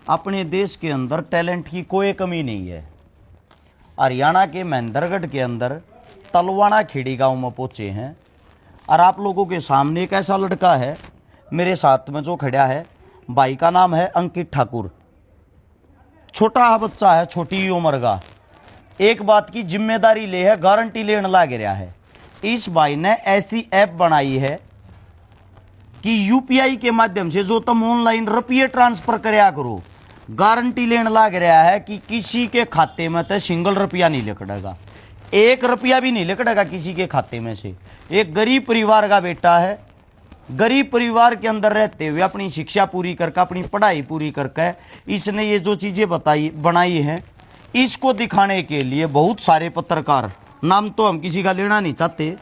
अपने देश के अंदर टैलेंट की कोई कमी नहीं है। हरियाणा के महेंद्रगढ़ के अंदर तलवाड़ा खेड़ी गांव में पहुंचे हैं और आप लोगों के सामने एक ऐसा लड़का है मेरे साथ में जो खड़ा है। भाई का नाम है अंकित ठाकुर। छोटा बच्चा है, छोटी उम्र का। एक बात की जिम्मेदारी ले है, गारंटी लेने लाग रहा है। इस भाई ने ऐसी ऐप बनाई है कि यूपीआई के माध्यम से जो तुम ऑनलाइन रुपये ट्रांसफर करया करो, गारंटी लेने लाग रहा है कि किसी के खाते में तो सिंगल रुपया नहीं लिकड़ेगा, 1 रुपया भी नहीं लिकड़ेगा किसी के खाते में से। एक गरीब परिवार का बेटा है, गरीब परिवार के अंदर रहते हुए अपनी शिक्षा पूरी करके, अपनी पढ़ाई पूरी करके इसने ये जो चीज़ें बनाई हैं, इसको दिखाने के लिए बहुत सारे पत्रकार, नाम तो हम किसी का लेना नहीं चाहते,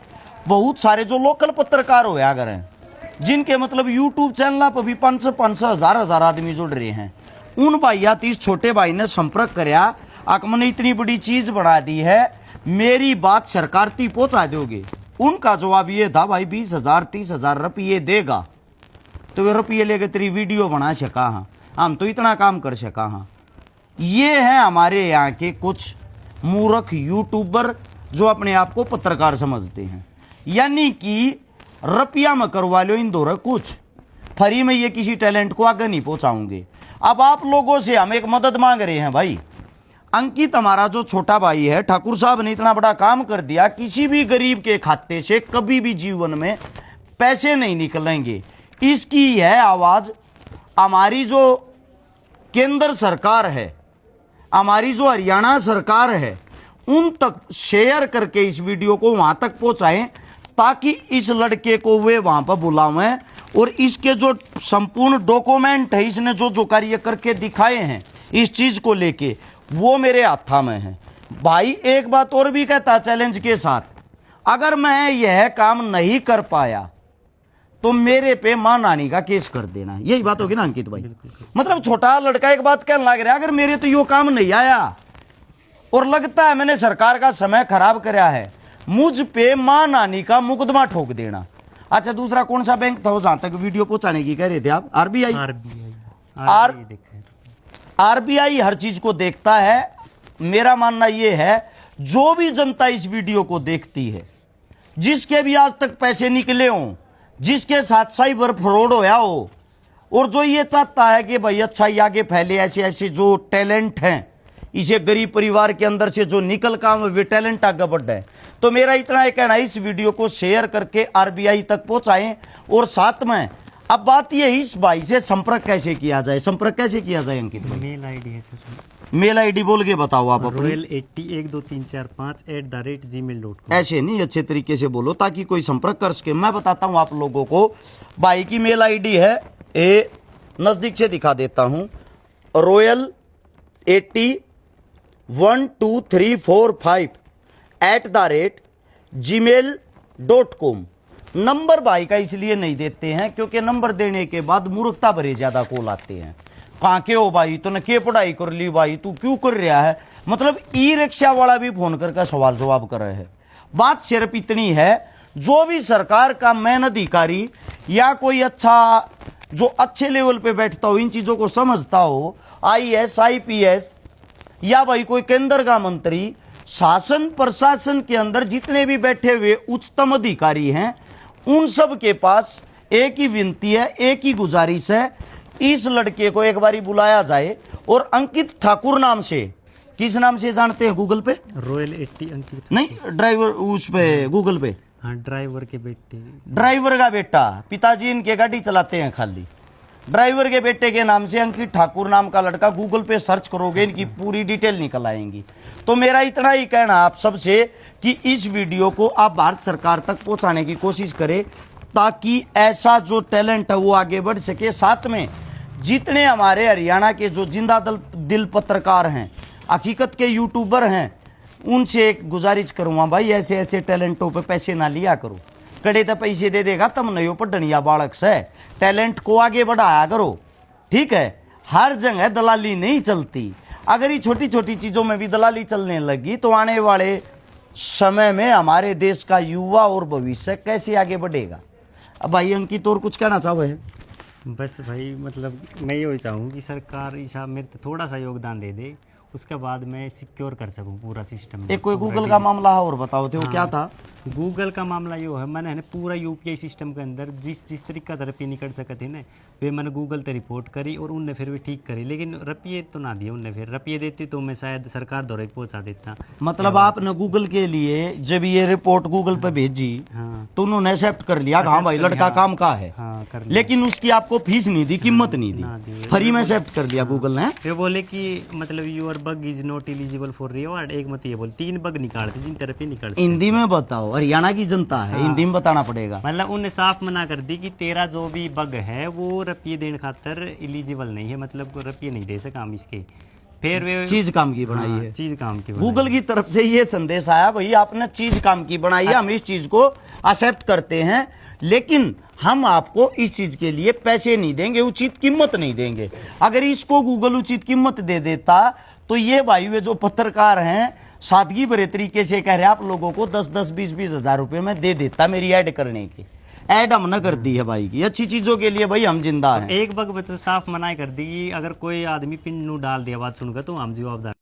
बहुत सारे जो लोकल पत्रकार हो अगर हैं, जिनके मतलब यूट्यूब चैनल पर भी 500 हजार आदमी जुड़ रहे हैं, उन भाइयात इस छोटे भाई ने संपर्क कराया। आकमने इतनी बड़ी चीज बना दी है, मेरी बात सरकार तक पहुंचा दोगे? उनका जवाब ये था, भाई 20,000 30,000 रुपये देगा तो वे रुपये लेके तेरी वीडियो बना सका, हाँ हम तो इतना काम कर सका। हाँ, ये हैं हमारे यहाँ के कुछ मूर्ख यूट्यूबर जो अपने आप को पत्रकार समझते हैं। यानी कि रुपया में करवा लो इन दो कुछ, फ्री में ये किसी टैलेंट को आगे नहीं पहुंचाऊंगे। अब आप लोगों से हम एक मदद मांग रहे हैं भाई। अंकित हमारा जो छोटा भाई है, ठाकुर साहब ने इतना बड़ा काम कर दिया, किसी भी गरीब के खाते से कभी भी जीवन में पैसे नहीं निकलेंगे। इसकी है आवाज़ हमारी जो केंद्र सरकार है, हमारी जो हरियाणा सरकार है, उन तक शेयर करके इस वीडियो को वहां तक पहुंचाएं ताकि इस लड़के को वे वहां पर बुलावें और इसके जो संपूर्ण डॉक्यूमेंट है, इसने जो जो कार्य करके दिखाए हैं इस चीज को लेके, वो मेरे हाथा में है। भाई एक बात और भी कहता चैलेंज के साथ, अगर मैं यह काम नहीं कर पाया तो मेरे पे मां नानी का केस कर देना। यही बात होगी ना अंकित भाई? मतलब छोटा लड़का एक बात कहने लग रहा है, अगर मेरे तो यो काम नहीं आया और लगता है मैंने सरकार का समय खराब कराया है, मुझ पे मां नानी का मुकदमा ठोक देना। अच्छा, दूसरा कौन सा बैंक था जहां तक वीडियो पहुंचाने की कह रहे थे आप? आरबीआई। आरबीआई हर चीज को देखता है। मेरा मानना यह है, जो भी जनता इस वीडियो को देखती है, जिसके भी आज तक पैसे निकले हों, जिसके साथ साइबर फ्रॉड होया हो, और जो ये चाहता है कि भाई अच्छा ये आगे फैले, ऐसे ऐसे जो टैलेंट हैं, इसे गरीब परिवार के अंदर से जो निकल काम वे टैलेंट आगे बढ़ है, तो मेरा इतना ही कहना है, इस वीडियो को शेयर करके आरबीआई तक पहुंचाएं। और साथ में अब बात ये, इस भाई से संपर्क कैसे किया जाए? संपर्क कैसे किया जाए अंकित भाई? मेल आईडी है सर। मेल आईडी बोल के बताओ आप अपनी। royal801234@gmail.com। ऐसे नहीं, अच्छे तरीके से बोलो ताकि कोई संपर्क कर सके। मैं बताता हूं आप लोगों को, भाई की मेल आईडी है, ए नजदीक से दिखा देता हूं, royal801234@gmail.com। नंबर भाई का इसलिए नहीं देते हैं क्योंकि नंबर देने के बाद मूर्खता भरे ज्यादा कॉल आते हैं। कहाँ के हो भाई, तूने क्या पढ़ाई कर ली भाई, तू क्यों कर रहा है, मतलब ई रिक्शा वाला भी फोन करके सवाल जवाब कर रहे हैं। बात सिर्फ इतनी है, जो भी सरकार का मेन अधिकारी या कोई अच्छा जो अच्छे लेवल पे बैठता हो, इन चीजों को समझता हो, आईएएस आईपीएस या भाई कोई केंद्र का मंत्री, शासन प्रशासन के अंदर जितने भी बैठे हुए उच्चतम अधिकारी हैं, उन सब के पास एक ही विनती है, एक ही गुजारिश है, इस लड़के को एक बारी बुलाया जाए और अंकित ठाकुर नाम से, किस नाम से जानते हैं गूगल पे? royal80 अंकित नहीं, ड्राइवर उस पे गूगल पे, हाँ ड्राइवर के बेटे, ड्राइवर का बेटा, पिताजी इनके गाड़ी चलाते हैं खाली, ड्राइवर के बेटे के नाम से अंकित ठाकुर नाम का लड़का, गूगल पे सर्च करोगे इनकी पूरी डिटेल निकल आएंगी। तो मेरा इतना ही कहना आप सबसे कि इस वीडियो को आप भारत सरकार तक पहुंचाने की कोशिश करें ताकि ऐसा जो टैलेंट है वो आगे बढ़ सके। साथ में जितने हमारे हरियाणा के जो जिंदा दिल पत्रकार हैं, हकीकत के यूट्यूबर हैं, उनसे एक गुजारिश करूँगा, भाई ऐसे ऐसे टैलेंटों पे पैसे ना लिया करो। कड़े तो पैसे दे देगा तब नहीं हो पढ़निया बालक से, टैलेंट को आगे बढ़ाया करो, ठीक है? हर जगह दलाली नहीं चलती। अगर ये छोटी छोटी चीज़ों में भी दलाली चलने लगी तो आने वाले समय में हमारे देश का युवा और भविष्य कैसे आगे बढ़ेगा? अब भाई अंकित और कुछ कहना चाहो है? बस भाई मतलब मैं ये चाहूँ कि सरकार इस मेरे तो थोड़ा सा योगदान दे दे, उसके बाद मैं सिक्योर कर सकूँ पूरा सिस्टम। एक कोई गूगल का मामला है और बताओ थे वो क्या था? गूगल का मामला यो है, मैंने है ना पूरा यूपीआई सिस्टम के अंदर जिस तरीका था रुपये निकल सकते ना, वे मैंने गूगल ते रिपोर्ट करी और उनने फिर भी ठीक करी, लेकिन रुपये तो ना दिए उनने। फिर रुपये देते तो मैं शायद सरकार द्वारा पहुंचा देता। मतलब आपने गूगल के लिए जब ये रिपोर्ट गूगल पे भेजी हाँ तो उन्होंने एक्सेप्ट कर लिया कि हाँ भाई लड़का काम का है, हाँ कर लिया। लेकिन उसकी आपको फीस नहीं दी, कीमत नहीं ना दी, दिए। फ्री में एक्सेप्ट कर लिया गूगल ने। वे बोले कि मतलब your bug is not eligible for reward. एक मत ये बोले 3 बग निकालते जिन तरफ निकाल सकते। हिंदी में बताओ, हरियाणा की जनता है, हिंदी में बताना पड़ेगा। मतलब उन्हें साफ मना कर दी कि तेरा जो भी बग है वो रुपये देने खातर एलिजिबल नहीं है, मतलब रुपये नहीं दे सका हम इसके। फिर वे चीज काम की बनाई है, चीज काम की गूगल की तरफ से ये संदेश आया भाई आपने चीज काम की बनाई है, हम इस चीज को एक्सेप्ट करते हैं, लेकिन हम आपको इस चीज के लिए पैसे नहीं देंगे, उचित कीमत नहीं देंगे। अगर इसको गूगल उचित कीमत दे देता तो ये भाई वे जो पत्रकार हैं सादगी भरे तरीके से कह रहे आप लोगों को 10-10, 20-20 हजार रुपए में दे देता मेरी ऐड करने की। ऐड हमने कर दी है भाई की, अच्छी चीजों के लिए भाई हम जिंदा हैं। एक बग तो साफ मना कर दी कि अगर कोई आदमी पिन नू डाल दिया बात सुनकर तो हम जवाबदार।